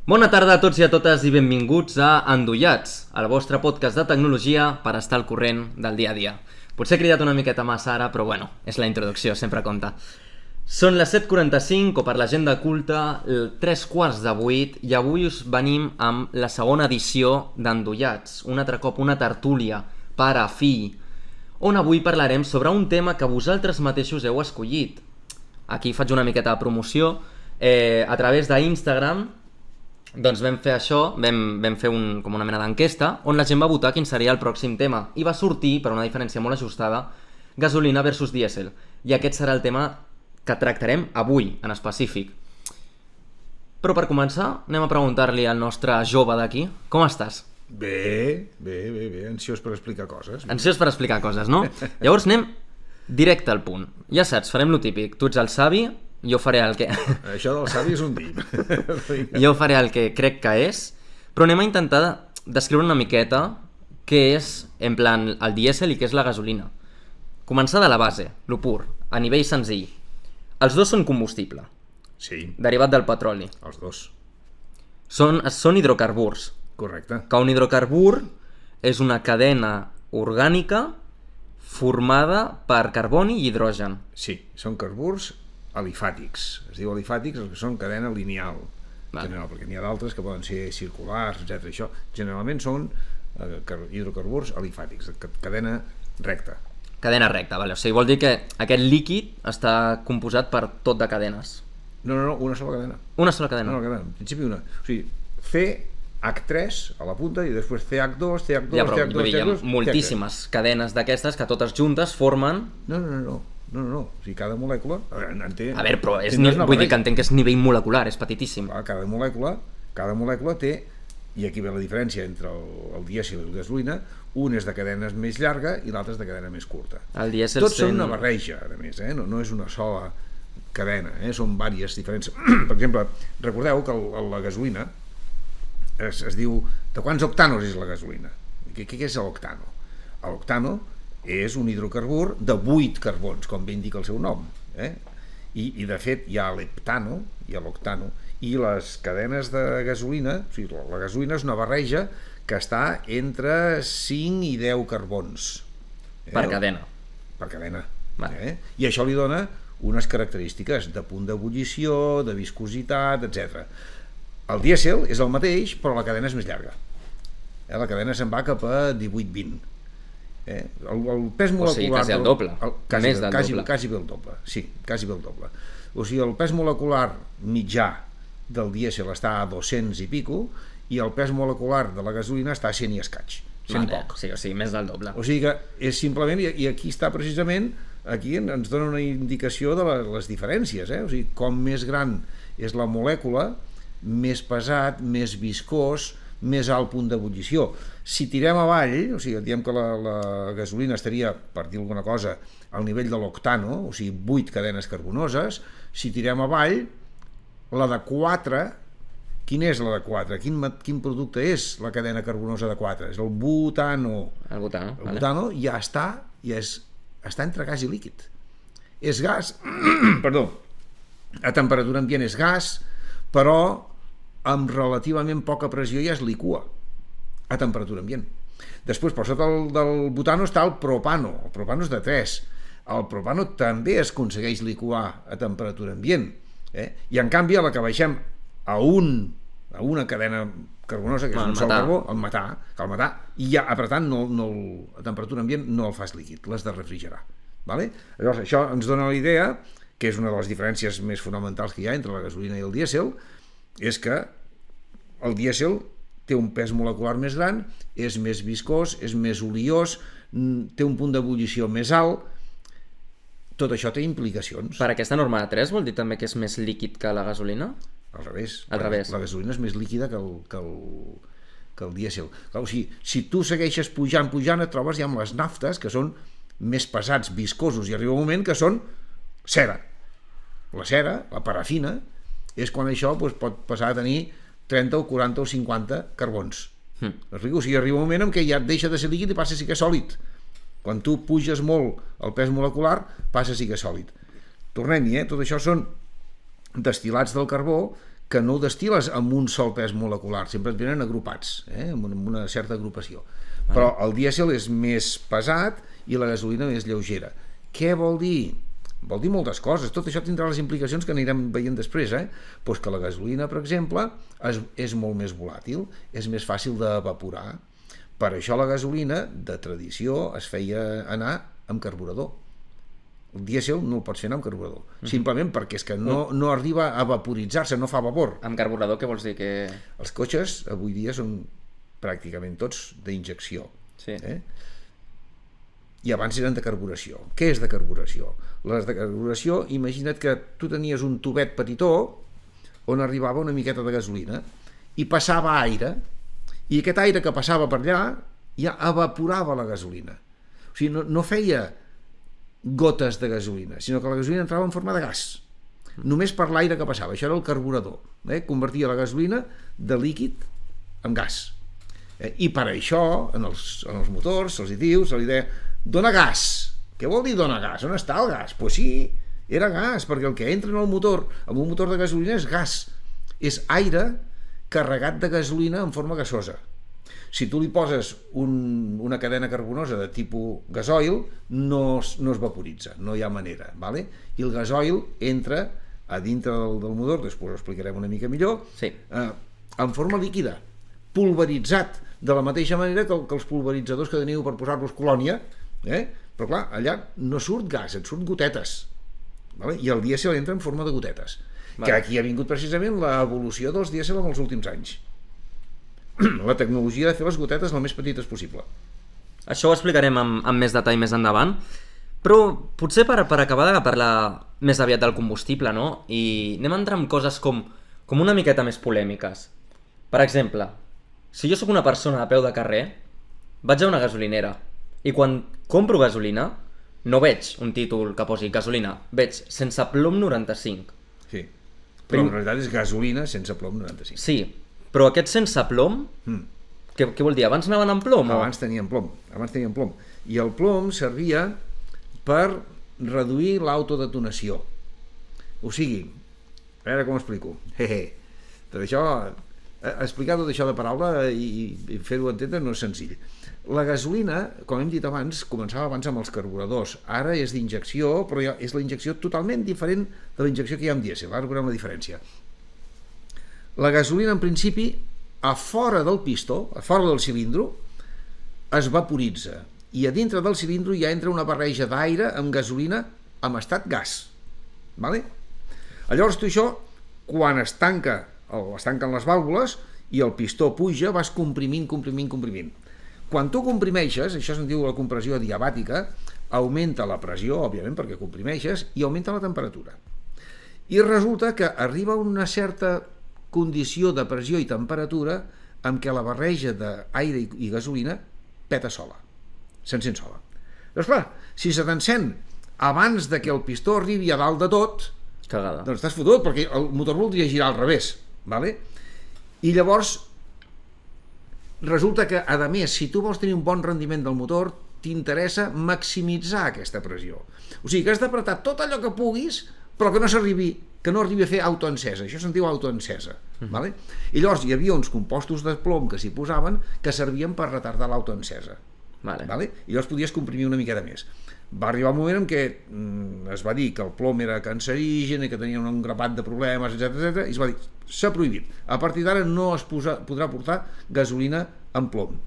Bona tarda a tots i a totes i benvinguts a Endollats, el vostre podcast de tecnologia per estar al corrent del dia a dia. Potser he cridat una miqueta massa ara, però bueno, és la introducció, sempre compta. Són les 7:45 o per la gent de culte, 7:45 i avui us venim amb la segona edició d'Endollats, un altre cop una tertúlia, pare, fill, on avui parlarem sobre un tema que vosaltres mateixos heu escollit. Aquí faig una miqueta de promoció. A través d'Instagram doncs vam fer això, vam fer com una mena d'enquesta on la gent va votar quin seria el pròxim tema i va sortir, per una diferència molt ajustada, gasolina versus dièsel. I aquest serà el tema que tractarem avui, en específic. Però per començar, anem a preguntar-li al nostre jove d'aquí. Com estàs? Bé, ansiós per explicar coses. Ansiós per explicar coses, no? Llavors anem directe al punt. Ja saps, farem lo típic. Tu ets el savi, jo faré el que... Això del savi és un dit. Jo faré el que crec que és, però anem a intentar descriure una miqueta què és, en plan, el dièsel i què és la gasolina. Començar de la base, lo pur, a nivell senzill. Els dos són combustible, Sí, derivat del petroli. els dos. Són hidrocarburs, Correcte. que un hidrocarbur és una cadena orgànica formada per carboni i hidrogen. Sí, són carburs alifàtics. Es diu alifàtics els que són cadena lineal. Vale. General, perquè n'hi ha d'altres que poden ser circulars, etc. Això generalment són hidrocarburs alifàtics, cadena recta. Cadena recta, vale? O sigui, vol dir que aquest líquid està composat per tot de cadenes. No, una sola cadena. Una sola cadena. No, cadena. En principi una. O sigui, CH3 a la punta i després CH2, CH2, Ja, però CH2, vull dir, hi ha CH2, moltíssimes cadenes d'aquestes que totes juntes formen... No. O sigui, cada molècula... A veure, però vull dir que entenc que és nivell molecular, és petitíssim. Clar, cada molècula té, i aquí ve la diferència entre el dièsel i la gasolina, un és de cadenes més llarga i l'altre és de cadena més curta. El dièsel Tots són una barreja, a més, no és una sola cadena, són diverses diferents. Per exemple, recordeu que la gasolina es diu... De quants octanos és la gasolina? Què és l'octano? L'octano és un hidrocarbur de 8 carbons, com bé indica el seu nom. I de fet hi ha l'heptano, hi ha l'octano, i les cadenes de gasolina, o sigui, la gasolina és una barreja que està entre 5 i 10 carbons. Per cadena. Per cadena. Vale. I això li dona unes característiques de punt d'ebullició, de viscositat, etc. El dièsel és el mateix, però la cadena és més llarga. La cadena se'n va cap a 18-20. El pes molecular... O sigui, quasi el doble. Més del doble. Quasi bé el doble, sí, quasi bé el doble. O sigui, el pes molecular mitjà del dièsel està a 200 i pico i el pes molecular de la gasolina està a 100 i escaig. 100 poc. Sí, o sigui, més del doble. O sigui que és simplement, i aquí està precisament, aquí ens dona una indicació de les diferències, O sigui, com més gran és la molècula, més pesat, més viscós, més alt punt d'ebullició. Si tirem avall, o sigui, diem que la gasolina estaria, per dir alguna cosa, al nivell de l'octano, o sigui, 8 cadenes carbonoses, si tirem avall, la de 4, quina és la de 4? Quin producte és la cadena carbonosa de 4? És el butano. El butano, El butano ja està entre gas i líquid. És gas, perdó, a temperatura ambient és gas, però amb relativament poca pressió ja es licua a temperatura ambient. Després, per sota del butano està el propano. El propano és de 3. El propano també es aconsegueix liquar a temperatura ambient. I en canvi, a la que baixem a una cadena carbonosa, que és un sol carbó, el metà, i ja, per tant, a temperatura ambient no el fas líquid, l'has de refrigerar. Llavors, això ens dona la idea, que és una de les diferències més fonamentals que hi ha entre la gasolina i el dièsel, és que el dièsel té un pes molecular més gran, és més viscós, és més oliós, té un punt d'ebullició més alt. Tot això té implicacions. Per aquesta norma de 3 vol dir també que és més líquid que la gasolina? Al revés. Al revés. La gasolina és més líquida que el dièsel. O sigui, si tu segueixes pujant, et trobes ja amb les naftes, que són més pesats, viscosos, i arriba un moment que són cera. La cera, la parafina, és quan això pot passar a tenir 30 o 40 o 50 carbons. O sigui, arriba un moment en què ja deixa de ser líquid i passa a ser que és sòlid. Quan tu puges molt el pes molecular, passa a ser que és sòlid. Tornem-hi, tot això són destil·lats del carbó que no ho destil·les amb un sol pes molecular, sempre et venen agrupats, amb una certa agrupació. Però el dièsel és més pesat i la gasolina més lleugera. Què vol dir? Vol dir moltes coses. Tot això tindrà les implicacions que anirem veient després. Pues que la gasolina, per exemple, és molt més volàtil, és més fàcil d'evaporar. Per això la gasolina, de tradició, es feia anar amb carburador. El dièsel no el pots fer anar amb carburador, simplement perquè és que no arriba a vaporitzar-se, no fa vapor. Amb carburador què vols dir? Els cotxes avui dia són pràcticament tots d'injecció. Sí. I abans eren de carburació. Què és de carburació? Les de carburació, imagina't que tu tenies un tubet petitó on arribava una miqueta de gasolina i passava aire, i aquest aire que passava per allà ja evaporava la gasolina. O sigui, no feia gotes de gasolina, sinó que la gasolina entrava en forma de gas, només per l'aire que passava. Això era el carburador, convertia la gasolina de líquid en gas. I per això en els motors se'ls diu, se li deia dona gas. Què vol dir dona gas? On està el gas? Doncs sí, era gas, perquè el que entra en el motor, en un motor de gasolina, és gas, és aire carregat de gasolina en forma gasosa. Si tu li poses una cadena carbonosa de tipus gasoil, no es vaporitza, no hi ha manera, ¿vale? I el gasoil entra a dintre del motor, després ho explicarem una mica millor, sí. En forma líquida, pulveritzat, de la mateixa manera que els pulveritzadors que teniu per posar-los colònia, però clar, allà no surt gas, et surt gotetes, ¿vale? I el dièsel entra en forma de gotetes, que aquí ha vingut precisament l'evolució dels dièsel en els últims anys. La tecnologia de fer les gotetes el més petites possible. Això ho explicarem amb més detall més endavant, però potser per acabar de parlar més aviat del combustible, no? I anem a entrar en coses com una miqueta més polèmiques. Per exemple, si jo sóc una persona a peu de carrer, vaig a una gasolinera i quan compro gasolina no veig un títol que posi gasolina, veig sense plom 95. Sí, però en realitat és gasolina sense plom 95. Sí, però aquest sense plom, què vol dir? Abans anaven amb plom? Abans tenien plom. I el plom servia per reduir l'autodetonació. O sigui, a veure com ho explico. Tot això, explicar tot això de paraula i fer-ho entendre no és senzill. La gasolina, com hem dit abans, començava abans amb els carburadors. Ara és d'injecció, però és la injecció totalment diferent de la injecció que hi ha amb dièsel. Ara veurem la diferència. La gasolina, en principi, a fora del pistó, a fora del cilindro, es vaporitza. I a dintre del cilindro ja entra una barreja d'aire amb gasolina amb estat gas. Vale? Llavors, tu això, quan es tanquen les vàlvules i el pistó puja, vas comprimint. Quan tu comprimeixes, això se'n diu la compressió diabàtica, augmenta la pressió, òbviament, perquè comprimeixes, i augmenta la temperatura. I resulta que arriba una certa condició de pressió i temperatura en què la barreja d'aire i gasolina peta sola, s'encén sola. Doncs clar, si se t'encén abans de que el pistó arribi a dalt de tot, cagada. Doncs estàs fotut, perquè el motor voldria girar al revés, ¿vale? I llavors resulta que, a més, si tu vols tenir un bon rendiment del motor, t'interessa maximitzar aquesta pressió. O sigui que has d'apretar tot allò que puguis, però que no arribi a fer autoencesa. Això se'n diu autoencesa. Vale? I llavors hi havia uns compostos de plom que s'hi posaven que servien per retardar l'autoencesa. Vale. I llavors podies comprimir una miqueta més. Va arribar un moment en què es va dir que el plom era cancerigen i que tenia un grapat de problemes, etc. I es va dir, s'ha prohibit. A partir d'ara no es podrà portar gasolina amb plom.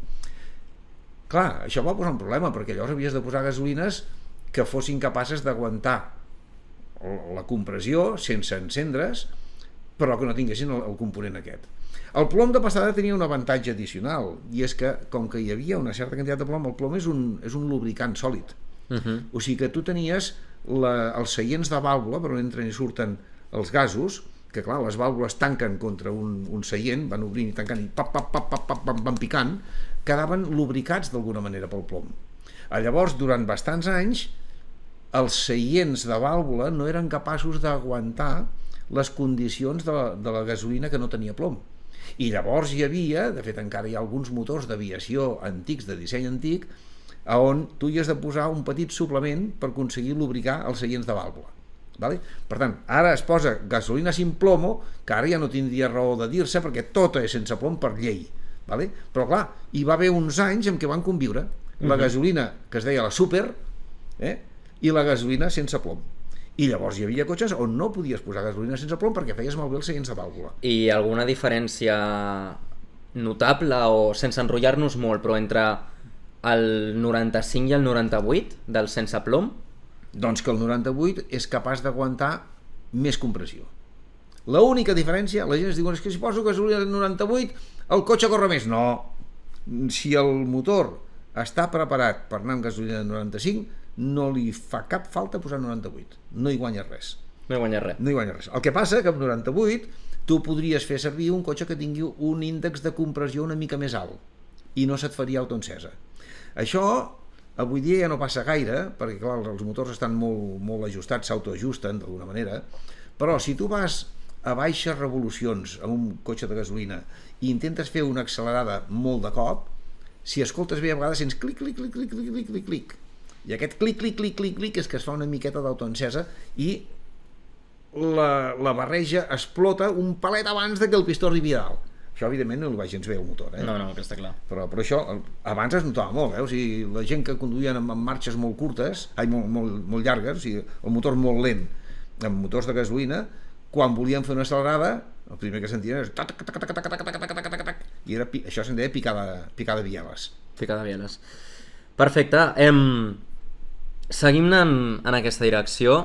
Clar, això va posar un problema, perquè llavors havies de posar gasolines que fossin capaces d'aguantar la compressió sense encendre's, però que no tinguessin el component aquest. El plom de passada tenia un avantatge addicional, i és que, com que hi havia una certa quantitat de plom, el plom és un lubricant sòlid. O sigui que tu tenies els seients de vàlvula per on entren i surten els gasos, que clar, les vàlvules tanquen contra un seient, van obrint i tancant i van picant, quedaven lubricats d'alguna manera pel plom. Llavors, durant bastants anys, els seients de vàlvula no eren capaços d'aguantar les condicions de la gasolina que no tenia plom. I llavors hi havia, de fet encara hi ha alguns motors d'aviació antics, de disseny antic, on tu hi has de posar un petit suplement per aconseguir lubricar els seients de vàlvula. Vale? Per tant, ara es posa gasolina sin plomo, que ara ja no tindria raó de dir-se perquè tot és sense plom per llei. Vale? Però clar, hi va haver uns anys en què van conviure la gasolina que es deia la super i la gasolina sense plom. I llavors hi havia cotxes on no podies posar gasolina sense plom perquè feies malbé el seient de vàlvula. I alguna diferència notable o sense enrotllar-nos molt, però entre el 95 i el 98 del sense plom? Doncs que el 98 és capaç d'aguantar més compressió. L'única diferència, la gent es diu, és que si poso gasolina al 98 el cotxe corre més. No, si el motor està preparat per anar amb gasolina al 95 no li fa cap falta posar 98, no hi guanya res. No hi guanya res. No hi guanya res. El que passa que amb 98 tu podries fer servir un cotxe que tingui un índex de compressió una mica més alt i no se't faria autoencesa. Això avui dia ja no passa gaire, perquè clar, els motors estan molt ajustats, s'autoajusten d'alguna manera, però si tu vas a baixes revolucions amb un cotxe de gasolina i intentes fer una accelerada molt de cop, si escoltes bé a vegades sents clic, clic, clic, clic, clic, clic, clic, clic. I aquest clic, clic, clic, clic, clic és que es fa una miqueta d'autoencesa i la barreja explota un palet abans de que el pistó arribi a dalt. Això evidentment no li va gens bé al motor, No, que està clar. Però això abans es notava molt, O sigui, la gent que conduïen amb marxes molt curtes, molt llargues, o sigui, el motor molt lent, amb motors de gasolina, quan volien fer una accelerada, el primer que sentien és i era, això se'n deia picada bieles. Picada bieles. Perfecte. Seguim en aquesta direcció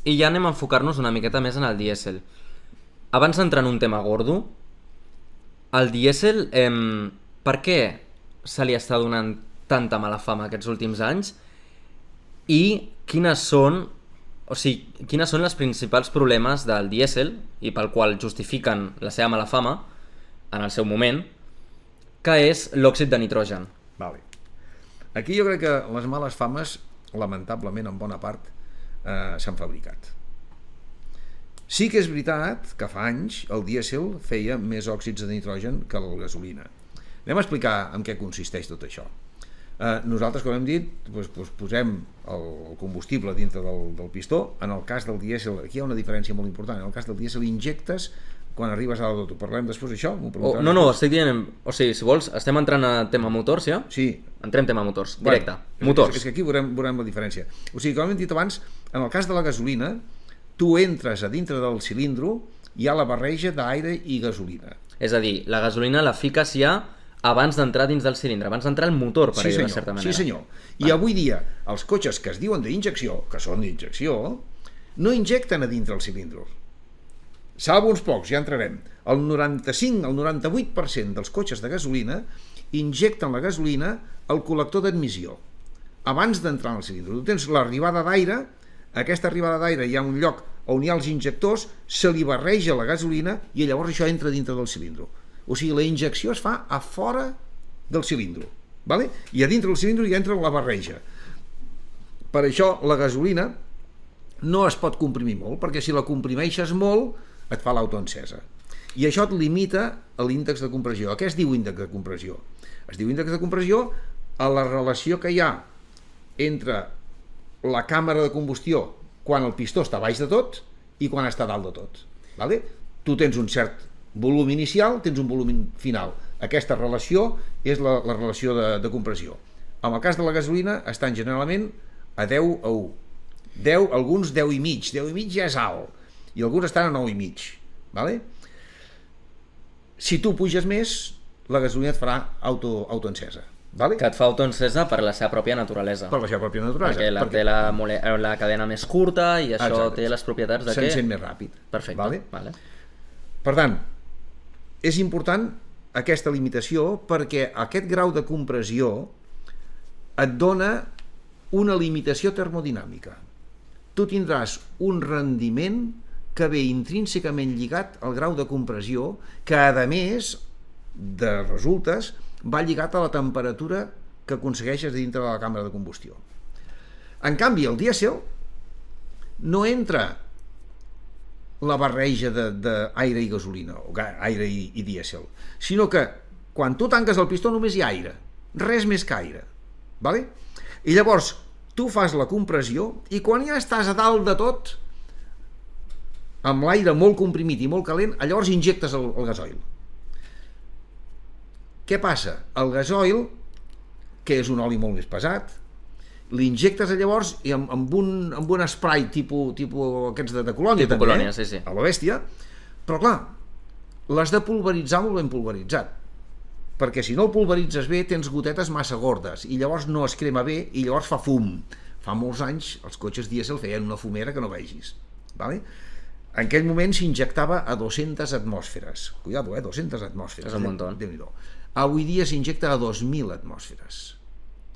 i ja anem a enfocar-nos una miqueta més en el dièsel. Abans d'entrar en un tema gordo, el dièsel, per què se li està donant tanta mala fama aquests últims anys i quines són els principals problemes del dièsel i pel qual justifiquen la seva mala fama en el seu moment, que és l'òxid de nitrogen? Vale. Aquí jo crec que les males fames, lamentablement, en bona part, s'han fabricat. Sí que és veritat que fa anys el dièsel feia més òxids de nitrogen que la gasolina. Anem a explicar en què consisteix tot això. Nosaltres, com hem dit, posem el combustible dintre del pistó. En el cas del dièsel, aquí hi ha una diferència molt important. En el cas del dièsel injectes quan arribes a l'auto. Parlem després d'això? No, estic dient... O sigui, si vols, estem entrant a tema motors, ja? Sí. Entrem tema motors, directe. Motors. És que aquí veurem la diferència. O sigui, com hem dit abans, en el cas de la gasolina, tu entres a dintre del cilindre, hi ha la barreja d'aire i gasolina. És a dir, la gasolina la fiques ja abans d'entrar dins del cilindre, abans d'entrar al motor, per dir-ho de certa manera. Sí, senyor. I avui dia, els cotxes que es diuen d'injecció, que són d'injecció, no injecten a dintre el cilindre. Salvo uns pocs, ja entrarem. El 95, el 98% dels cotxes de gasolina injecten la gasolina al col·lector d'admissió, abans d'entrar en el cilindre. Tu tens l'arribada d'aire, aquesta arribada d'aire hi ha un lloc on hi ha els injectors, se li barreja la gasolina i llavors això entra dintre del cilindre. O sigui, la injecció es fa a fora del cilindre, vale? I a dintre del cilindre hi entra la barreja. Per això la gasolina no es pot comprimir molt, perquè si la comprimeixes molt et fa l'autoencesa. I això et limita a l'índex de compressió. A què es diu índex de compressió? Es diu índex de compressió a la relació que hi ha entre la càmera de combustió quan el pistó està baix de tot i quan està dalt de tot. Vale? Tu tens un cert volum inicial, tens un volum final. Aquesta relació és la relació de compressió. En el cas de la gasolina estan generalment a 10 a 1. 10, alguns 10 i mig. 10 i mig ja és alt. I alguns estan a 9 i mig. Vale? Si tu puges més, la gasolina et farà autoencesa. Vale? Que et fa autoencesa per la seva pròpia naturalesa. Per la seva pròpia naturalesa. Perquè té la cadena més curta i això exacte. Té les propietats de què? S'encén més ràpid. Perfecte. Vale? Per tant, és important aquesta limitació perquè aquest grau de compressió et dona una limitació termodinàmica. Tu tindràs un rendiment que ve intrínsecament lligat al grau de compressió que, a més de resultes, va lligat a la temperatura que aconsegueixes dintre de la càmera de combustió. En canvi, el dièsel no entra la barreja d'aire i gasolina, o aire i dièsel, sinó que quan tu tanques el pistó només hi ha aire, res més que aire. Vale? I llavors tu fas la compressió i quan ja estàs a dalt de tot amb l'aire molt comprimit i molt calent, llavors injectes el gasoil. Què passa? El gasoil, que és un oli molt més pesat, l'injectes llavors i amb un spray tipus aquests de colònia, tipus colònia, sí, sí, a la bèstia, però clar, l'has de pulveritzar molt ben pulveritzat, perquè si no el pulveritzes bé tens gotetes massa gordes i llavors no es crema bé i llavors fa fum. Fa molts anys els cotxes dièsel feien una fumera que no vegis, vale? En aquell moment s'injectava a 200 atmosferes. Cuidado, 200 atmosferes. És un muntó. Déu-n'hi-do. Avui dia s'injecta a 2.000 atmosferes.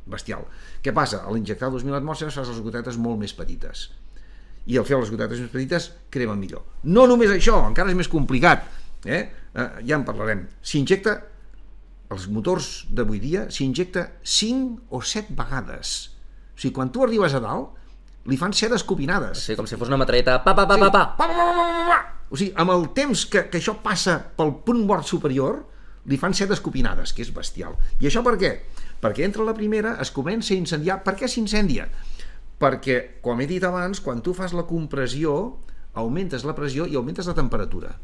Bestial. Què passa? A l'injectar 2.000 atmosferes fas les gotetes molt més petites. I al fer les gotetes més petites crema millor. No només això, encara és més complicat. Ja en parlarem. S'injecta, els motors d'avui dia, s'injecta 5 o 7 vegades. O sigui, quan tu arribes a dalt, li fan 7 escopinades. Sí, com si fos una metralleta. Pa. O sigui, amb el temps que això passa pel punt mort superior, li fan 7 escopinades, que és bestial. I això per què? Perquè entra la primera, es comença a incendiar. Per què s'incendia? Perquè, com he dit abans, quan tu fas la compressió, augmentes la pressió i augmentes la temperatura.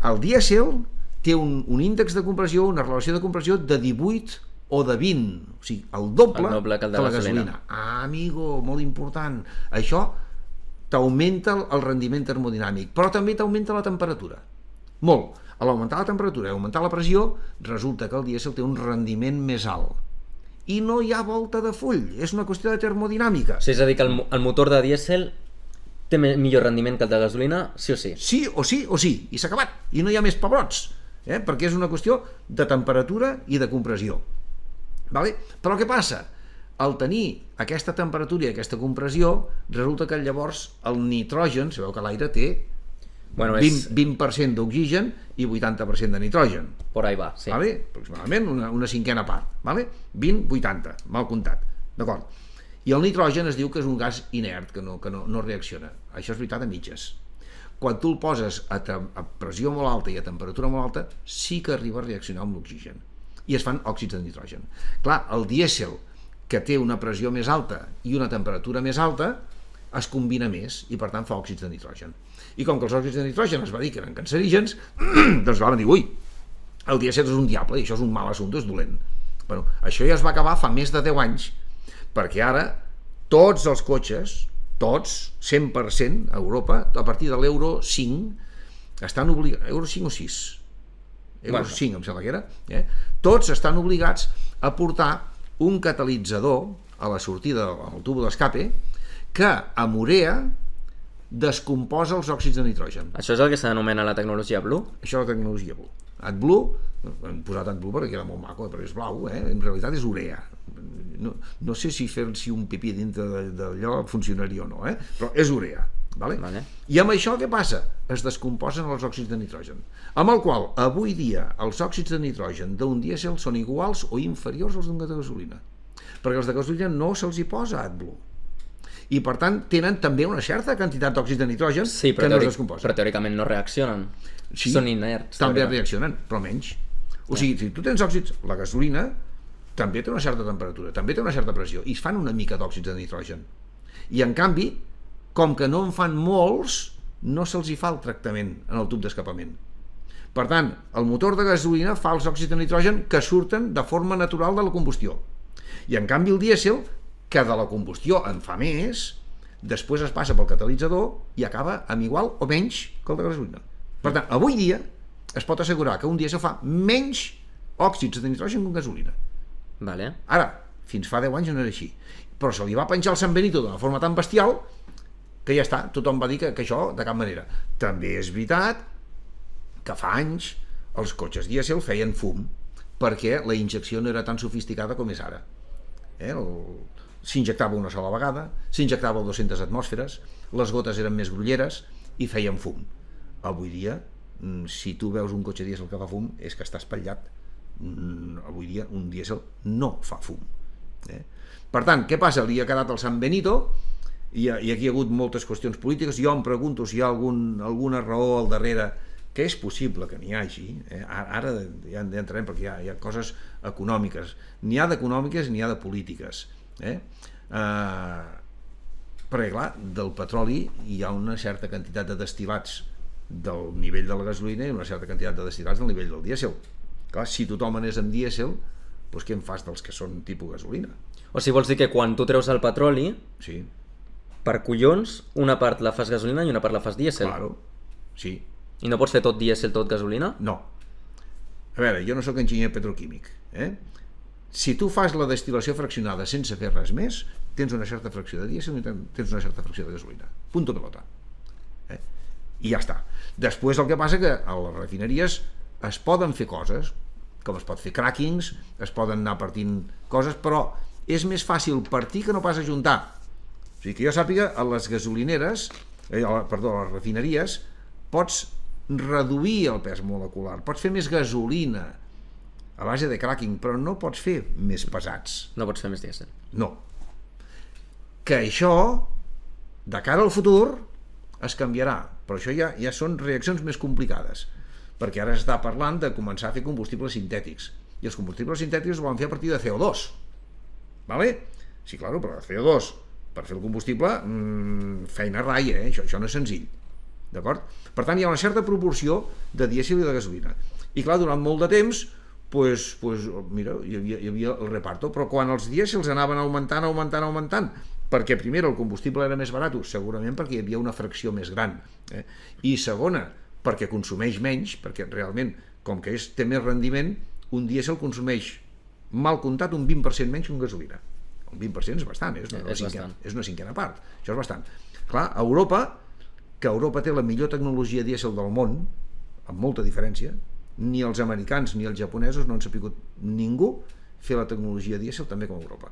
El dièsel té un índex de compressió, una relació de compressió de 18 o de 20, o sigui, el doble que la gasolina. Amigo, molt important. Això t'augmenta el rendiment termodinàmic, però també t'augmenta la temperatura. Molt. A l'augmentar la temperatura i augmentar la pressió, resulta que el dièsel té un rendiment més alt. I no hi ha volta de full, és una qüestió de termodinàmica. Sí, és a dir, que el motor de dièsel té millor rendiment que el de gasolina, sí o sí. Sí o sí o sí, i s'ha acabat. I no hi ha més pebrots, perquè és una qüestió de temperatura i de compressió. Vale? Però què passa? Al tenir aquesta temperatura i aquesta compressió, resulta que llavors el nitrogen, sabeu que l'aire té 20% d'oxigen i 80% de nitrogen. Por ahí va, sí. Vale? Aproximadament una cinquena part. Vale? 20-80, mal comptat. D'acord? I el nitrogen es diu que és un gas inert, que no reacciona. Això és veritat a mitges. Quan tu el poses a pressió molt alta i a temperatura molt alta, sí que arriba a reaccionar amb l'oxigen. I es fan òxids de nitrogen. Clar, el dièsel, que té una pressió més alta i una temperatura més alta, es combina més i per tant fa òxids de nitrogen. I com que els òxids de nitrogen es va dir que eren cancerígens, doncs van dir, ui, el dièsel és un diable i això és un mal assumpte, és dolent. Bueno, això ja es va acabar fa més de 10 anys, perquè ara tots els cotxes, tots, 100% a Europa, a partir de l'Euro 5, estan obligats, Euro 5 o 6? Euro 5 em sembla que era, tots estan obligats a portar un catalitzador a la sortida del tubo d'escape que amb urea descomposa els òxids de nitrogen. Això és el que s'anomena la tecnologia Blue? Això és la tecnologia Blue. AdBlue, hem posat AdBlue perquè era molt maco, però és blau, en realitat és urea. No sé si fer-s'hi un pipí dintre d'allò funcionaria o no, però és urea. Vale? I amb això què passa? Es descomposen els òxids de nitrogen, amb el qual avui dia els òxids de nitrogen d'un dièsel són iguals o inferiors als d'un de gasolina, perquè els de gasolina no se'ls hi posa AdBlue i per tant tenen també una certa quantitat d'òxids de nitrogen que no es descomposen. Però teòricament no reaccionen, són inerts. També reaccionen, però menys. O sigui, si tu tens òxids, la gasolina també té una certa temperatura, també té una certa pressió i es fan una mica d'òxids de nitrogen i en canvi, com que no en fan molts, no se'ls hi fa el tractament en el tub d'escapament. Per tant, el motor de gasolina fa els òxids de nitrogen que surten de forma natural de la combustió. I en canvi el dièsel, que de la combustió en fa més, després es passa pel catalitzador i acaba amb igual o menys que el de gasolina. Per tant, avui dia es pot assegurar que un dièsel fa menys òxids de nitrogen que un gasolina. Vale. Ara, fins fa 10 anys no era així. Però se li va penjar el San Benito d'una forma tan bestial que ja està, tothom va dir que això de cap manera. També és veritat que fa anys els cotxes dièsel feien fum perquè la injecció no era tan sofisticada com és ara. S'injectava una sola vegada, s'injectava a 200 atmosferes, les gotes eren més grolleres i feien fum. Avui dia, si tu veus un cotxe dièsel que fa fum, és que està espatllat. Avui dia un dièsel no fa fum. Per tant, què passa? Li ha quedat el San Benito i aquí hi ha hagut moltes qüestions polítiques. Jo em pregunto si hi ha alguna raó al darrere, que és possible que n'hi hagi, ara ja entrarem perquè hi ha coses econòmiques, n'hi ha d'econòmiques n'hi ha de polítiques, perquè clar, del petroli hi ha una certa quantitat de destil·lats del nivell de la gasolina i una certa quantitat de destil·lats del nivell del dièsel. Clar, si tothom anés amb dièsel, doncs què en fas dels que són tipus gasolina? O sigui, vols dir que quan tu treus el petroli, Sí, per collons, una part la fas gasolina i una part la fas dièsel. claro, sí. I no pots fer tot dièsel, tot gasolina? No. A veure, jo no sóc enginyer petroquímic, Si tu fas la destil·lació fraccionada sense fer res més, tens una certa fracció de dièsel i tens una certa fracció de gasolina. Punto pelota. I ja està. Després el que passa que a les refineries es poden fer coses, com es pot fer crackings, es poden anar partint coses, però és més fàcil partir que no pas ajuntar. O sigui, que jo sàpiga, a les gasolineres, a les refineries, pots reduir el pes molecular, pots fer més gasolina a base de cracking, però no pots fer més pesats. No pots fer més dièsel. No. Que això, de cara al futur, es canviarà, però això ja són reaccions més complicades, perquè ara s'està parlant de començar a fer combustibles sintètics, i els combustibles sintètics es volen fer a partir de CO2. Vale? Sí, claro, però CO2, per fer el combustible, feina rai, això no és senzill. D'acord? Per tant, hi ha una certa proporció de dièsel i de gasolina. I clar, durant molt de temps, mira, hi havia el reparto, però quan els dièsels anaven augmentant, perquè primer el combustible era més barat, segurament perquè hi havia una fracció més gran, i segona, perquè consumeix menys, perquè realment, com que té més rendiment, un dièsel consumeix, mal comptat, un 20% menys que un gasolina. Un 20% és bastant, és una cinquena part, això és bastant. Clar, Europa, que Europa té la millor tecnologia dièsel del món, amb molta diferència, ni els americans ni els japonesos no han sapigut ningú fer la tecnologia dièsel també com Europa.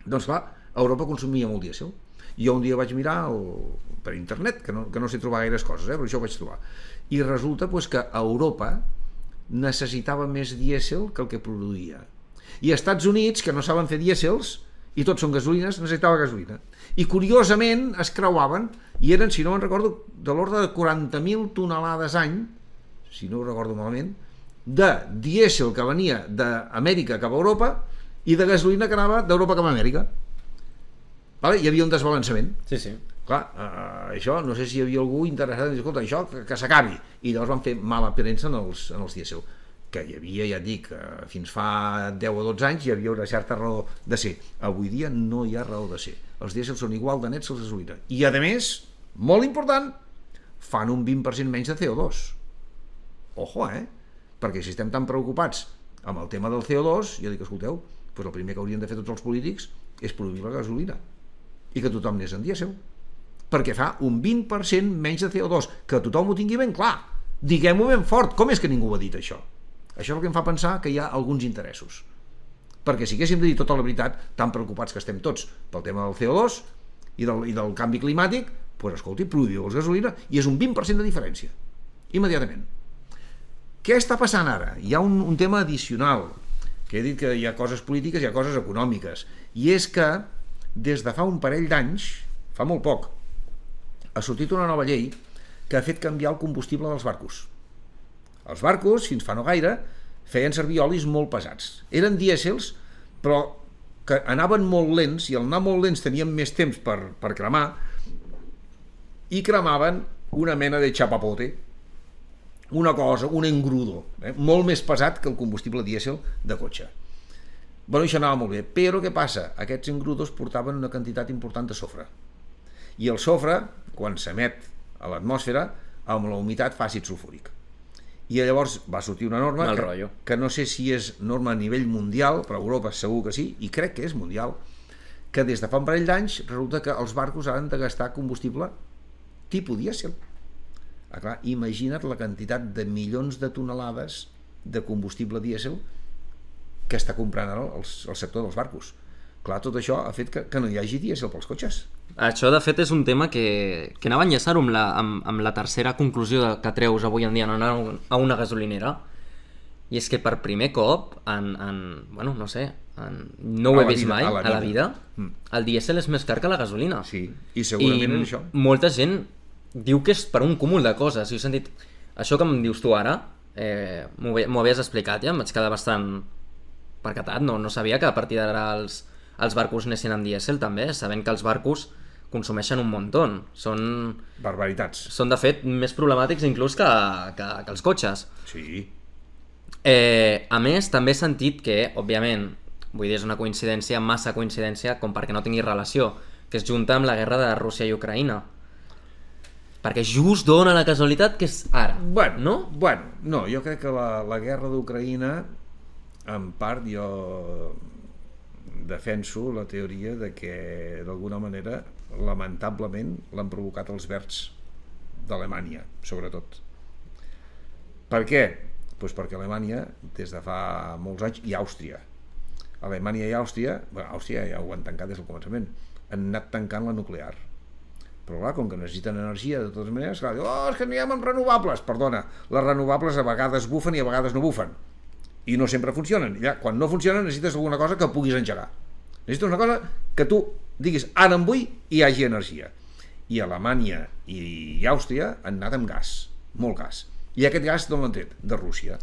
Doncs clar, Europa consumia molt dièsel. Jo un dia vaig mirar per internet, que no sé trobar gaires coses, però això ho vaig trobar. I resulta que Europa necessitava més dièsel que el que produïa. I als Estats Units, que no saben fer dièsels, i tots són gasolines, necessitava gasolina. I curiosament es creuaven, i eren, si no me'n recordo, de l'ordre de 40.000 tonelades any, si no ho recordo malament, de dièsel que venia d'Amèrica cap a Europa i de gasolina que anava d'Europa cap a Amèrica. Vale? Hi havia un desbalançament. Sí. Clar, això, no sé si hi havia algú interessat en dir, escolta, això que s'acabi. I llavors van fer mala aparença en els dièsel. Que hi havia, ja et dic, fins fa 10 o 12 anys hi havia una certa raó de ser. Avui dia no hi ha raó de ser. Els dièsels són igual de nets que els gasolina. I a més, molt important, fan un 20% menys de CO2. Ojo, perquè si estem tan preocupats amb el tema del CO2, jo dic, escolteu, doncs el primer que haurien de fer tots els polítics és prohibir la gasolina i que tothom anés en dièsel, perquè fa un 20% menys de CO2, que tothom ho tingui ben clar, diguem-ho ben fort. Com és que ningú ho ha dit això? Això és el que em fa pensar que hi ha alguns interessos, perquè si haguéssim de dir tota la veritat, tan preocupats que estem tots pel tema del CO2 i del canvi climàtic, doncs escolti, prohibiu la gasolina i és un 20% de diferència, immediatament. Què està passant ara? Hi ha un tema addicional, que he dit que hi ha coses polítiques i hi ha coses econòmiques, i és que des de fa un parell d'anys, fa molt poc, ha sortit una nova llei que ha fet canviar el combustible dels barcos. Els barcos, fins fa no gaire, feien servir olis molt pesats. Eren dièsels, però que anaven molt lents, i al anar molt lents tenien més temps per cremar, i cremaven una mena de chapapote, una cosa, un engrudo, molt més pesat que el combustible dièsel de cotxe. Bueno, això anava molt bé, però què passa? Aquests engrudos portaven una quantitat important de sofre. I el sofre, quan s'emet a l'atmosfera, amb la humitat fa àcid sulfúric. I llavors va sortir una norma que no sé si és norma a nivell mundial, però a Europa segur que sí, i crec que és mundial, que des de fa un parell d'anys resulta que els barcos han de gastar combustible tipus dièsel. Clar, imagina't la quantitat de milions de tonelades de combustible dièsel que està comprant ara el sector dels barcos. Clar, tot això ha fet que no hi hagi dièsel pels cotxes. Això, de fet, és un tema que anava a enllaçar-ho amb la tercera conclusió que treus avui en dia en anar a una gasolinera, i és que per primer cop no ho he vist mai a la vida, el dièsel és més car que la gasolina. Sí, i segurament és això. Molta gent diu que és per un cúmul de coses. I he sentit, això que em dius tu ara, m'ho havies explicat, ja em vaig quedar bastant percatat, no sabia que a partir d'ara els barcos anessin amb dièsel també, sabent que els barcos consumeixen un muntó. Són, Barbaritats. de fet, més problemàtics inclús que els cotxes. Sí. A més, també he sentit que, òbviament, vull dir, és una coincidència, massa coincidència, com perquè no tingui relació, que es junta amb la guerra de Rússia i Ucraïna. Perquè just dona la casualitat que és ara, no? No, jo crec que la guerra d'Ucraïna, en part, jo defenso la teoria de que, d'alguna manera, lamentablement, l'han provocat els verds d'Alemanya, sobretot. Per què? Doncs perquè Alemanya, des de fa molts anys, i Àustria. Alemanya i Àustria, Àustria ja ho han tancat des del començament, han anat tancant la nuclear. Però clar, com que necessiten energia de totes maneres, clar, és que anem amb renovables. Perdona, les renovables a vegades bufen i a vegades no bufen. I no sempre funcionen. Ja, quan no funcionen necessites alguna cosa que puguis engegar. Necessites una cosa que tu diguis ara en vull i hi hagi energia. I Alemanya i Àustria han anat amb gas, molt gas. I aquest gas d'on l'han tret? De Rússia.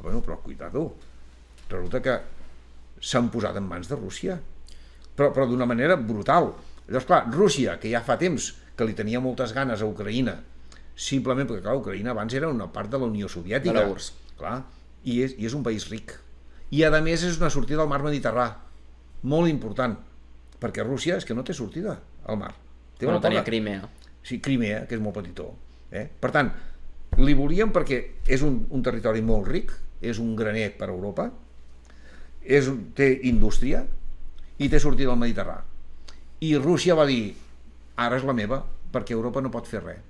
Bueno, però cuidado, resulta que s'han posat en mans de Rússia, però d'una manera brutal. Llavors, clar, Rússia, que ja fa temps que li tenia moltes ganes a Ucraïna, simplement perquè, clar, Ucraïna abans era una part de la Unió Soviètica. De la URSS. Clar, i és un país ric. I, a més, és una sortida al mar Mediterrani, molt important, perquè Rússia és que no té sortida al mar. Bueno, tenia Crimea. Sí, Crimea, que és molt petitó. Per tant, li volíem perquè és un territori molt ric, és un graner per a Europa, té indústria i té sortida al Mediterrani. I Rússia va dir, ara és la meva, perquè Europa no pot fer res.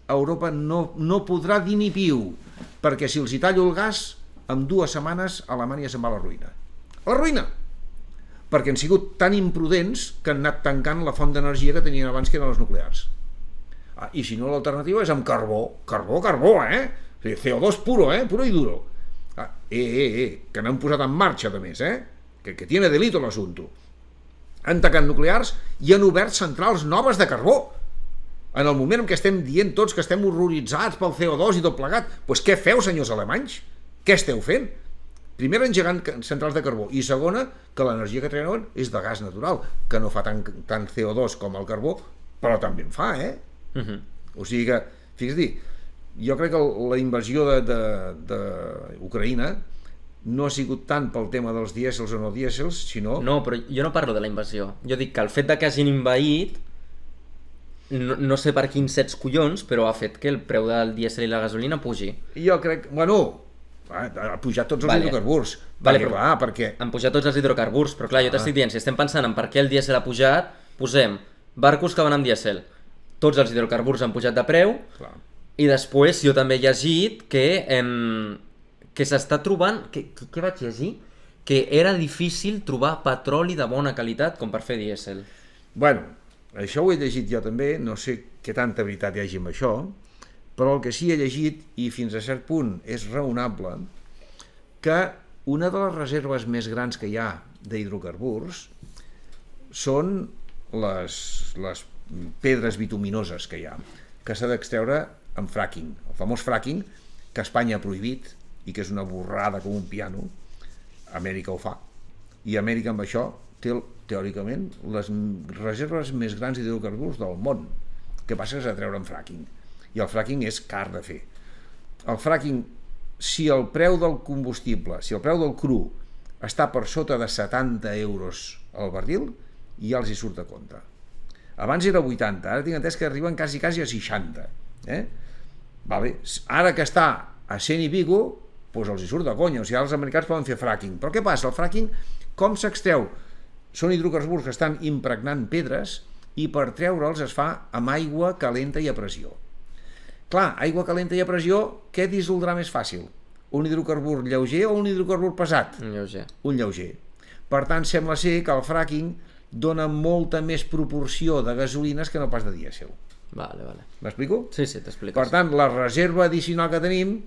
Europa no podrà dir ni piu, perquè si els hi tallo el gas, en 2 setmanes Alemanya se'n va a la ruïna. A la ruïna! Perquè han sigut tan imprudents que han anat tancant la font d'energia que tenien abans, que eren les nuclears. I si no, l'alternativa és amb carbó, CO2 puro, puro i duro. Que n'han posat en marxa, a més, que tiene delito l'assumpte. Han tancat nuclears i han obert centrals noves de carbó. En el moment en què estem dient tots que estem horroritzats pel CO2 i tot plegat, doncs què feu, senyors alemanys? Què esteu fent? Primera, engegant centrals de carbó, i segona, que l'energia que treuen és de gas natural, que no fa tant CO2 com el carbó, però també en fa, O sigui que, fixa't, jo crec que la invasió d'Ucraïna no ha sigut tant pel tema dels dièsels o no dièsels, sinó... No, però jo no parlo de la invasió. Jo dic que el fet de que hagin invaït, no sé per quins sets collons, però ha fet que el preu del dièsel i la gasolina pugi. Jo crec... ha pujat tots els hidrocarburs. Perquè... Han pujat tots els hidrocarburs, però clar, jo t'estic dient, si estem pensant en per què el dièsel ha pujat, posem barcos que van amb dièsel. Tots els hidrocarburs han pujat de preu, i després jo també he llegit que s'està trobant... Què vaig llegir? Que era difícil trobar petroli de bona qualitat com per fer dièsel. Bueno, això ho he llegit jo també, no sé què tanta veritat hi hagi amb això, però el que sí he llegit, i fins a cert punt és raonable, que una de les reserves més grans que hi ha d'hidrocarburs són les pedres bituminoses que hi ha, que s'ha d'extreure amb fracking. El famós fracking, que Espanya ha prohibit i que és una borrada com un piano. Amèrica ho fa. I Amèrica amb això té, teòricament, les reserves més grans d'hidrocarburs del món. El que passa és a treure amb fracking. I el fracking és car de fer. El fracking, si el preu del combustible, si el preu del cru està per sota de 70 euros al barril, ja els hi surt a compte. Abans era 80, ara tinc entès que arriben quasi a 60. Ara que està a 100 i pico, doncs els hi surt de conya. O sigui, els americans poden fer fracking. Però què passa? El fracking, com s'extreu? Són hidrocarburs que estan impregnant pedres i per treure'ls es fa amb aigua calenta i a pressió. Clar, aigua calenta i a pressió, què dissoldrà més fàcil? Un hidrocarbur lleuger o un hidrocarbur pesat? Un lleuger. Un lleuger. Per tant, sembla ser que el fracking dona molta més proporció de gasolines que no pas de dièsel. Vale. M'explico? Sí, t'explico. Per tant, la reserva addicional que tenim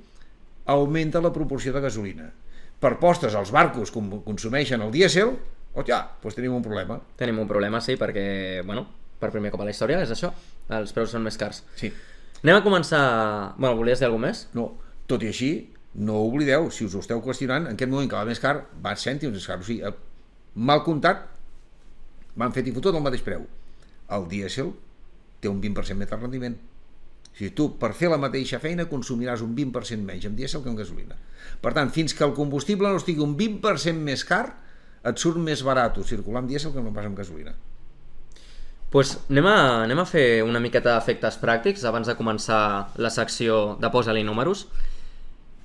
augmenta la proporció de gasolina. Per postres, els barcos consumeixen el dièsel, doncs tenim un problema. Tenim un problema, sí, perquè, per primer cop a la història és això, els preus són més cars. Sí. Anem a començar... volies dir alguna cosa més? No, tot i així, no oblideu, si us ho esteu qüestionant, en aquest moment que va més car, va a cèntims més car. O sigui, mal comptat, m'han fet i fotut el mateix preu. El dièsel té un 20% més de rendiment. O sigui, tu, per fer la mateixa feina, consumiràs un 20% menys amb dièsel que amb gasolina. Per tant, fins que el combustible no estigui un 20% més car, et surt més barat circular amb dièsel que no pas amb gasolina. Pues anem a fer una miqueta d'efectes pràctics abans de començar la secció de posa-li números.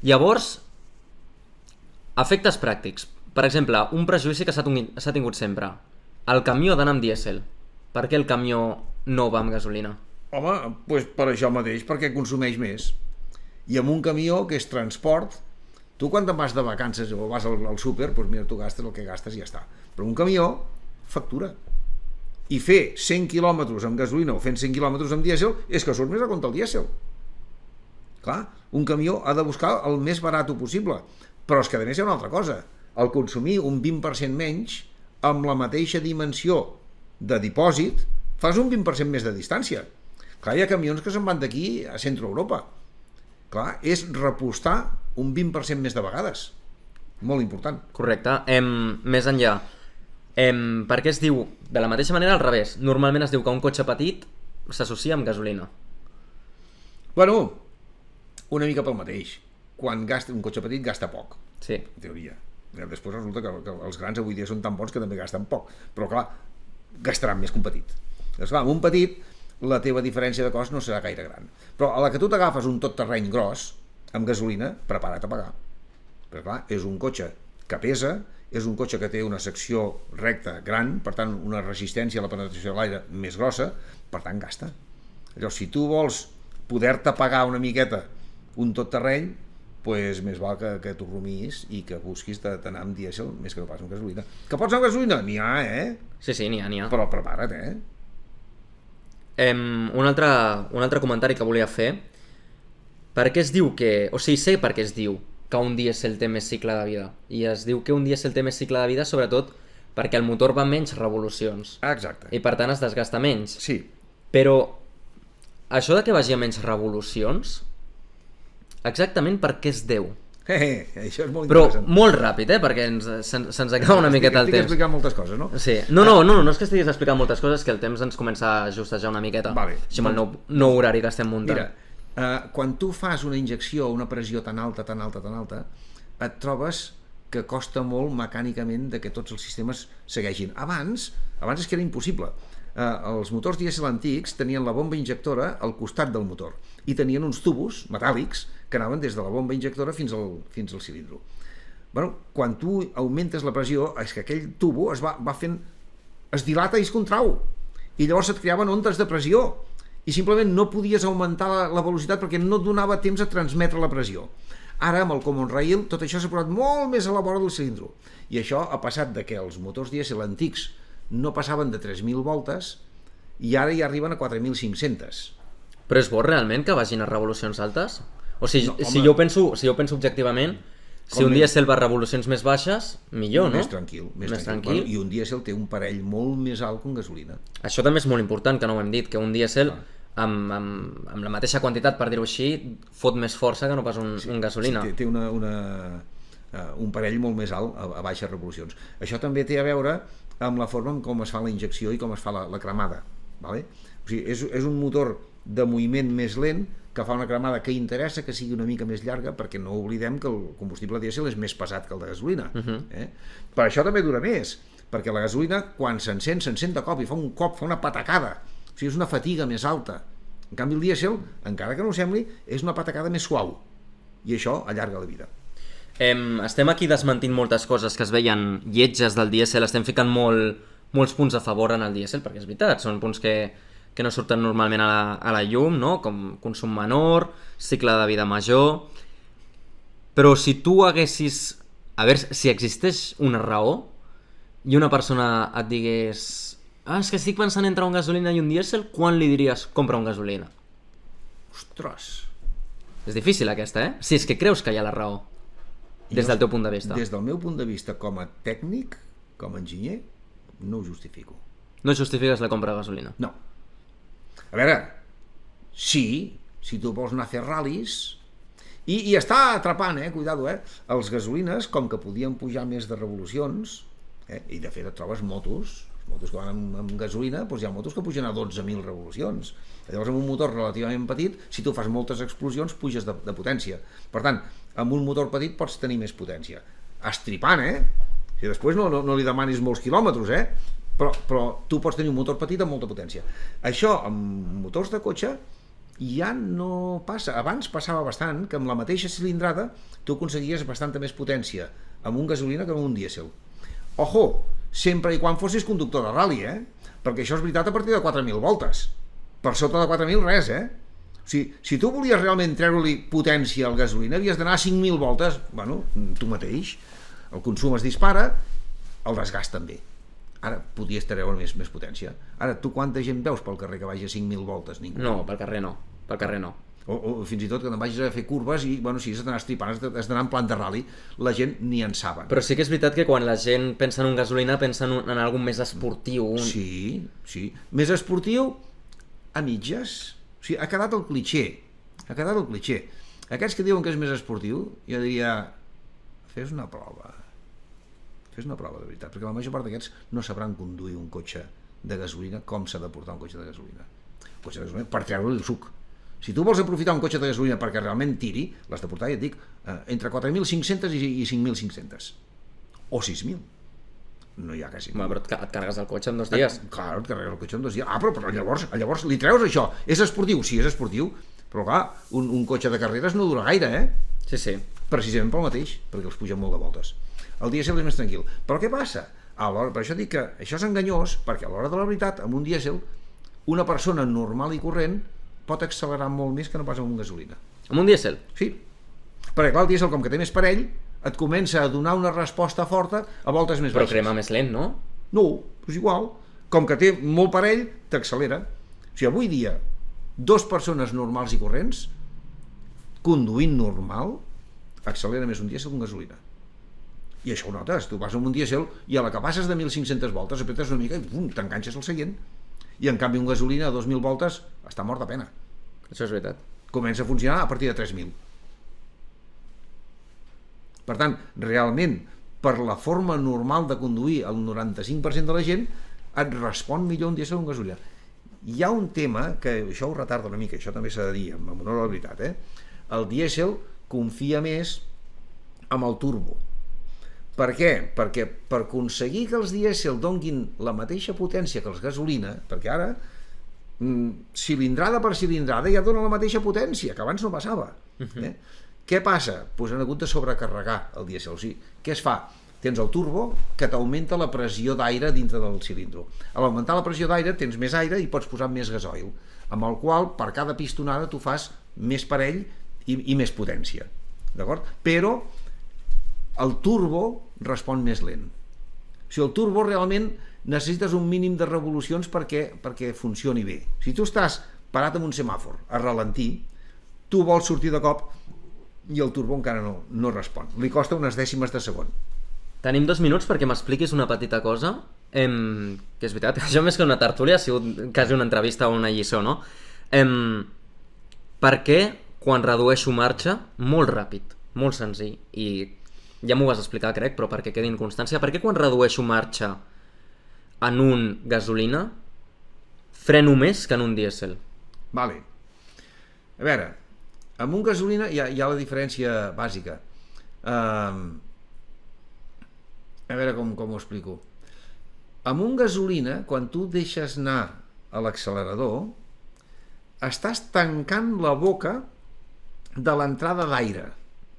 Llavors, efectes pràctics. Per exemple, un prejudici que s'ha tingut sempre. El camió d'anar amb dièsel. Per què el camió no va amb gasolina? Home, doncs per això mateix, perquè consumeix més. I amb un camió, que és transport, tu quan te'n vas de vacances o vas al súper, doncs mira, tu gastes el que gastes i ja està. Però un camió factura. I fer 100 quilòmetres amb gasolina o fent 100 quilòmetres amb dièsel és que surt més a compte el dièsel. Clar, un camió ha de buscar el més barat possible. Però és que a més hi ha una altra cosa. El consumir un 20% menys amb la mateixa dimensió de dipòsit fas un 20% més de distància. Clar, hi ha camions que se'n van d'aquí a Centre Europa. Clar, és repostar un 20% més de vegades. Molt important. Correcte. Més enllà, per què es diu, de la mateixa manera al revés, normalment es diu que un cotxe petit s'associa amb gasolina? Bueno, una mica pel mateix. Quan gasta un cotxe petit gasta poc, Sí. en teoria. Després resulta que els grans avui dia són tan bons que també gasten poc, però clar, gastaran més que un petit. Doncs clar, amb un petit la teva diferència de cost no serà gaire gran, però a la que tu t'agafes un tot terreny gros amb gasolina, prepara't a pagar, perquè clar, és un cotxe que pesa, és un cotxe que té una secció recta gran, per tant una resistència a la penetració de l'aire més grossa, per tant gasta. Llavors, si tu vols poder-te pagar una miqueta un tot terreny, doncs més val que t'ho rumis i que busquis d'anar amb dièsel més que no pas amb gasolina. Que pots anar amb gasolina? N'hi ha, Sí, n'hi ha. Però prepara't, Un altre comentari que volia fer. Per què es diu que... O sigui, sé per què es diu que un dièsel té més cicle de vida. I es diu que un dièsel té més cicle de vida sobretot perquè el motor va menys revolucions. Exacte. I per tant es desgasta menys. Sí. Però això de que vagi a menys revolucions, exactament per què es deu? Això és molt Però interessant. molt ràpid, perquè se'ns acaba una miqueta el Estic temps. explicant moltes coses, no? Sí. No és que estiguis explicant moltes coses, que el temps ens comença a justejar una miqueta. Vale. Així amb el nou horari que estem muntant. Mira, quan tu fas una injecció o una pressió tan alta, et trobes que costa molt mecànicament de que tots els sistemes segueixin. Abans és que era impossible. Els motors dièsel antics tenien la bomba injectora al costat del motor i tenien uns tubos metàl·lics que anaven des de la bomba injectora fins al cilindro. Bueno, quan tu augmentes la pressió, és que aquell tubo es dilata i es contrau, i llavors et creaven ondes de pressió i simplement no podies augmentar la velocitat perquè no et donava temps a transmetre la pressió. Ara, amb el Common Rail, tot això s'ha posat molt més a la vora del cilindro, i això ha passat de que els motors dièsel antics no passaven de 3.000 voltes i ara ja arriben a 4.500. Però és bo realment que vagin a revolucions altes? O sigui, No, si jo penso objectivament, si un dièsel va a revolucions més baixes, millor, no? Més tranquil. tranquil. Bueno, I un dièsel té un parell molt més alt que un gasolina. Això també és molt important, que no ho hem dit, que un dièsel amb la mateixa quantitat, per dir-ho així, fot més força que no pas un gasolina. Sí, té un parell molt més alt a baixes revolucions. Això també té a veure amb la forma en com es fa la injecció i com es fa la cremada. Vale? O sigui, és un motor de moviment més lent que fa una cremada que interessa que sigui una mica més llarga, perquè no oblidem que el combustible dièsel és més pesat que el de gasolina. Per això també dura més, perquè la gasolina, quan s'encén de cop i fa un cop, fa una patacada. O sigui, és una fatiga més alta. En canvi, el dièsel, encara que no ho sembli, és una patacada més suau, i això allarga la vida. Estem aquí desmentint moltes coses que es veien lletges del dièsel, estem ficant molts punts a favor en el dièsel, perquè és veritat, són punts que no surten normalment a la llum, no? Com consum menor, cicle de vida major. Però si tu haguessis... A veure, si existeix una raó i una persona et digués és que estic pensant entre un gasolina i un dièsel, quan li diries compra un gasolina? Ostres! És difícil aquesta, Si és que creus que hi ha la raó, des del teu punt de vista. Des del meu punt de vista com a tècnic, com a enginyer, no ho justifico. No justifiques la compra de gasolina? No. A veure, sí, si tu vols anar a fer ral·lis, i està atrapant, cuidado, els gasolines, com que podien pujar més de revolucions, i de fet et trobes motos motos que van amb gasolina, doncs hi ha motos que pugen a 12.000 revolucions. Llavors, amb un motor relativament petit, si tu fas moltes explosions, puges de potència. Per tant, amb un motor petit pots tenir més potència. Estripant, Si després no li demanis molts quilòmetres, però tu pots tenir un motor petit amb molta potència. Això, amb motors de cotxe, ja no passa. Abans passava bastant que amb la mateixa cilindrada tu aconseguies bastanta més potència amb un gasolina que amb un dièsel. Ojo, sempre i quan fossis conductor de rally, perquè això és veritat a partir de 4.000 voltes. Per sota de 4.000 res, O sigui, si tu volies realment treure-li potència al gasolina, havies d'anar a 5.000 voltes, bueno, tu mateix, el consum es dispara, el desgast també. Ara podies treure més potència. Ara, tu quanta gent veus pel carrer que vagi a 5.000 voltes? Ningú. No, pel carrer no. O fins i tot que te'n vagis a fer curves i, si has d'anar estripant, has d'anar en plan de rally, la gent ni en saben. Però sí que és veritat que quan la gent pensa en un gasolina pensa en algun més esportiu. Sí. Més esportiu a mitges. O sigui, ha quedat el clitxer. Aquests que diuen que és més esportiu, jo diria, fes una prova de veritat, perquè la major part d'aquests no sabran conduir un cotxe de gasolina com s'ha de portar un cotxe de gasolina. Un cotxe de gasolina per treure-li el suc. Si tu vols aprofitar un cotxe de gasolina perquè realment tiri, l'has de portar, ja et dic, entre 4.500 i 5.500. O 6.000. No hi ha quasi. Però et carregues el cotxe en 2 dies. Clar, et carregues el cotxe en 2 dies. Però llavors li treus això. És esportiu? Sí, és esportiu. Però clar, un cotxe de carreres no dura gaire, Sí. Precisament pel mateix, perquè els pugen molt de voltes. El dièsel és més tranquil. Però què passa? Per això dic que això és enganyós, perquè a l'hora de la veritat, amb un dièsel, una persona normal i corrent pot accelerar molt més que no pas amb un gasolina. Amb un dièsel? Sí. Perquè clar, el dièsel, com que té més parell, et comença a donar una resposta forta a voltes més baixes. Però crema més lent, no? No, és igual. Com que té molt parell, t'accelera. O sigui, avui dia, 2 persones normals i corrents, conduint normal, accelera més un dièsel que un gasolina. I això ho notes, tu vas amb un dièsel i a la que passes de 1.500 voltes apretes una mica i t'enganxes al seient. I en canvi un gasolina a 2.000 voltes està mort de pena. Això és veritat. Comença a funcionar a partir de 3.000. Per tant, realment, per la forma normal de conduir el 95% de la gent, et respon millor un dièsel que un gasolina. Hi ha un tema que això ho retarda una mica, això també s'ha de dir, amb honor a la veritat. El dièsel confia més amb el turbo. Per què? Perquè per aconseguir que els dièsel donguin la mateixa potència que els gasolina, perquè ara cilindrada per cilindrada ja dona la mateixa potència, que abans no passava. Què passa? Doncs han hagut de sobrecarregar el dièsel. O sigui, què es fa? Tens el turbo que t'augmenta la pressió d'aire dintre del cilindre. A l'augmentar la pressió d'aire tens més aire i pots posar més gasoil, amb el qual per cada pistonada tu fas més parell i més potència. D'acord? Però el turbo respon més lent. O sigui, el turbo realment necessites un mínim de revolucions perquè funcioni bé. Si tu estàs parat en un semàfor a ralentir, tu vols sortir de cop i el turbo encara no respon. Li costa unes dècimes de segon. Tenim 2 minuts perquè m'expliquis una petita cosa, que és veritat, això més que una tertúlia ha sigut quasi una entrevista o una lliçó, no? Per què quan redueixo marxa, molt ràpid, molt senzill, i ja m'ho vas explicar, crec, però perquè quedi en constància, per què quan redueixo marxa en un gasolina freno més que en un dièsel? Vale. A veure, amb un gasolina hi ha la diferència bàsica. A veure com ho explico. Amb un gasolina, quan tu deixes anar a l'accelerador, estàs tancant la boca de l'entrada d'aire.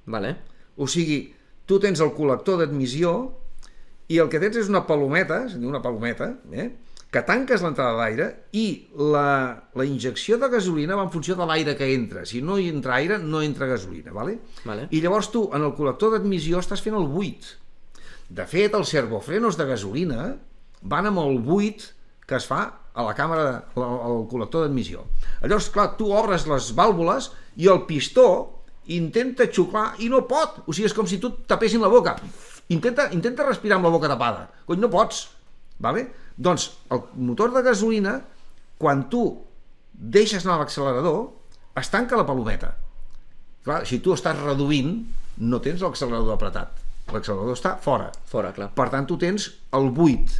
Vale. O sigui, tu tens el col·lector d'admissió i el que tens és una palometa, es diu una palometa, que tanques l'entrada d'aire i la injecció de gasolina va en funció de l'aire que entra. Si no hi entra aire, no entra gasolina. Vale? I llavors tu, en el col·lector d'admissió, estàs fent el buit. De fet, els servofrenos de gasolina van amb el buit que es fa a la càmera, al col·lector d'admissió. Llavors, clar, tu obres les vàlvules i el pistó intenta xuclar i no pot. O sigui, és com si tu et tapessin la boca. Intenta respirar amb la boca tapada. Cony, no pots. Vale? Doncs el motor de gasolina, quan tu deixes anar l'accelerador, es tanca la palometa. Clar, si tu estàs reduint, no tens l'accelerador apretat. L'accelerador està fora. Fora, clar. Per tant, tu tens el buit.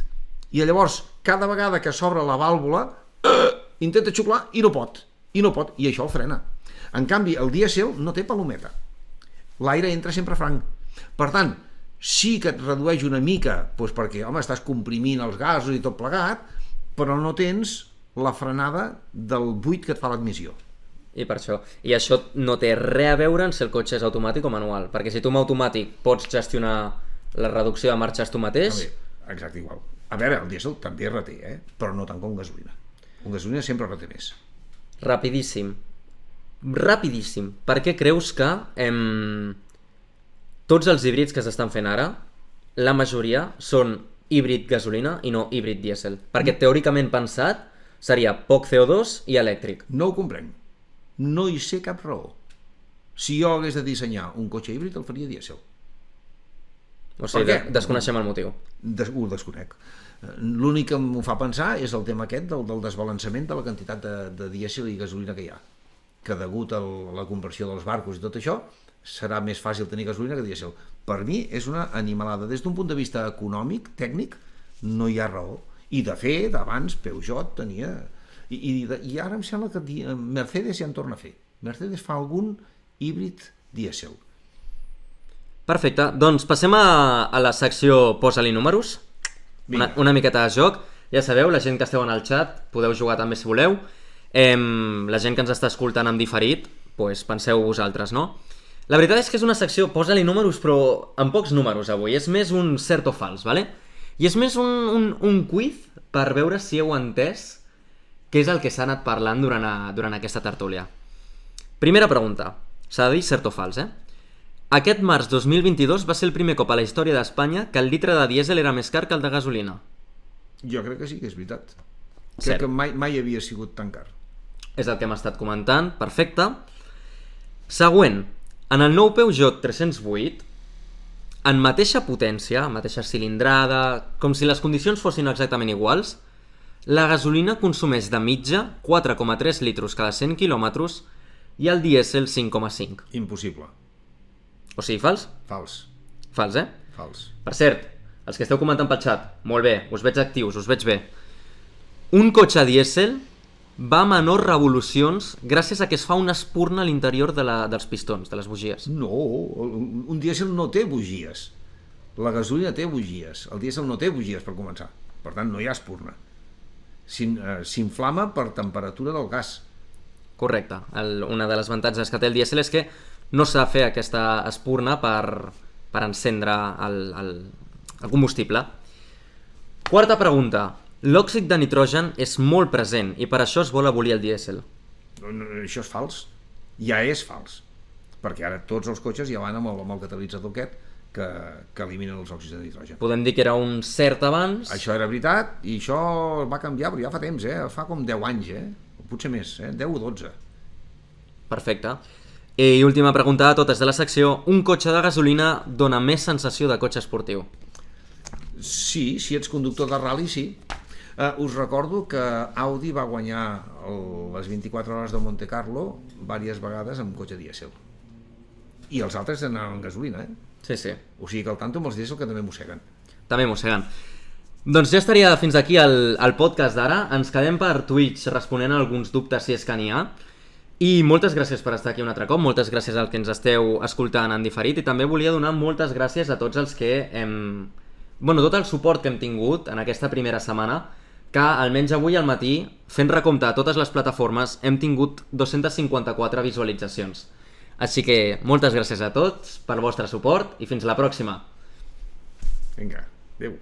I llavors, cada vegada que s'obre la vàlvula, intenta xuclar i no pot, i això el frena. En canvi, el dièsel no té palometa. L'aire entra sempre franc. Per tant, sí que et redueix una mica, doncs perquè, home, estàs comprimint els gasos i tot plegat, però no tens la frenada del buit que et fa l'admissió. I per això. I això no té res a veure en si el cotxe és automàtic o manual, perquè si tu amb automàtic pots gestionar la reducció de marxes tu mateix... Exacte, igual. A veure, el dièsel també reté, però no tant com gasolina. Un gasolina sempre reté més. Rapidíssim. Per què creus que tots els híbrids que s'estan fent ara, la majoria són híbrid gasolina i no híbrid dièsel? Perquè teòricament pensat seria poc CO2 i elèctric. No ho comprenc. No hi sé cap raó. Si jo hagués de dissenyar un cotxe híbrid, el faria dièsel. O sigui, desconeixem el motiu. Ho desconec. L'únic que m'ho fa pensar és el tema aquest del desbalançament de la quantitat de dièsel i gasolina que hi ha, que degut a la conversió dels barcos i tot això serà més fàcil tenir gasolina que dièsel. Per mi és una animalada. Des d'un punt de vista econòmic, tècnic, no hi ha raó. I de fet, abans Peugeot tenia... I ara em sembla que Mercedes ja en torna a fer. Mercedes fa algun híbrid dièsel. Perfecte, doncs passem a la secció Posa-li números. Una miqueta de joc. Ja sabeu, la gent que esteu en el chat podeu jugar també si voleu. La gent que ens està escoltant en diferit, doncs penseu vosaltres, no? La veritat és que és una secció Posa-li números, però amb pocs números avui. És més un cert o fals, ¿vale? I és més un quiz per veure si heu entès què és el que s'ha anat parlant durant aquesta tertúlia. Primera pregunta. S'ha de dir cert o fals, Aquest març 2022 va ser el primer cop a la història d'Espanya que el litre de dièsel era més car que el de gasolina. Jo crec que sí que és veritat. Cert. Crec que mai havia sigut tan car. És el que hem estat comentant, perfecte. Següent. En el nou Peugeot 308, en mateixa potència, mateixa cilindrada, com si les condicions fossin exactament iguals, la gasolina consumeix de mitja 4,3 litros cada 100 quilòmetres i el dièsel 5,5. Impossible. O sigui, fals? Fals. Fals, Fals. Per cert, els que esteu comentant pel xat, molt bé, us veig actius, us veig bé. Un cotxe dièsel va a menors revolucions gràcies a que es fa una espurna a l'interior dels pistons, de les bugies. No, un dièsel no té bugies. La gasolina té bugies. El dièsel no té bugies, per començar. Per tant, no hi ha espurna. S'inflama per temperatura del gas. Correcte. Una de les avantatges que té el dièsel és que no s'ha de fer aquesta espurna per encendre el combustible. Quarta pregunta. L'òxid de nitrogen és molt present i per això es vol abolir el dièsel. No, això és fals. Ja és fals. Perquè ara tots els cotxes ja van amb el catalitzador aquest que eliminen els òxids de nitrogen. Podem dir que era un cert abans. Això era veritat i això va canviar, però ja fa temps, fa com 10 anys, potser més, 10 o 12. Perfecte. I última pregunta de totes de la secció. Un cotxe de gasolina dona més sensació de cotxe esportiu? Sí, si ets conductor de rally, sí. Us recordo que Audi va guanyar les 24 hores de Monte Carlo diverses vegades amb cotxe dièsel. I els altres anaven amb gasolina, Sí, sí. O sigui que al tanto amb els dièsel que també mosseguen. També mosseguen. Doncs ja estaria fins aquí el podcast d'ara. Ens quedem per Twitch responent a alguns dubtes si és que n'hi ha. I moltes gràcies per estar aquí un altre cop, moltes gràcies als que ens esteu escoltant en diferit i també volia donar moltes gràcies a tots els que tot el suport que hem tingut en aquesta primera setmana, que almenys avui al matí, fent recompte a totes les plataformes, hem tingut 254 visualitzacions. Així que moltes gràcies a tots pel vostre suport i fins la pròxima. Vinga, adéu.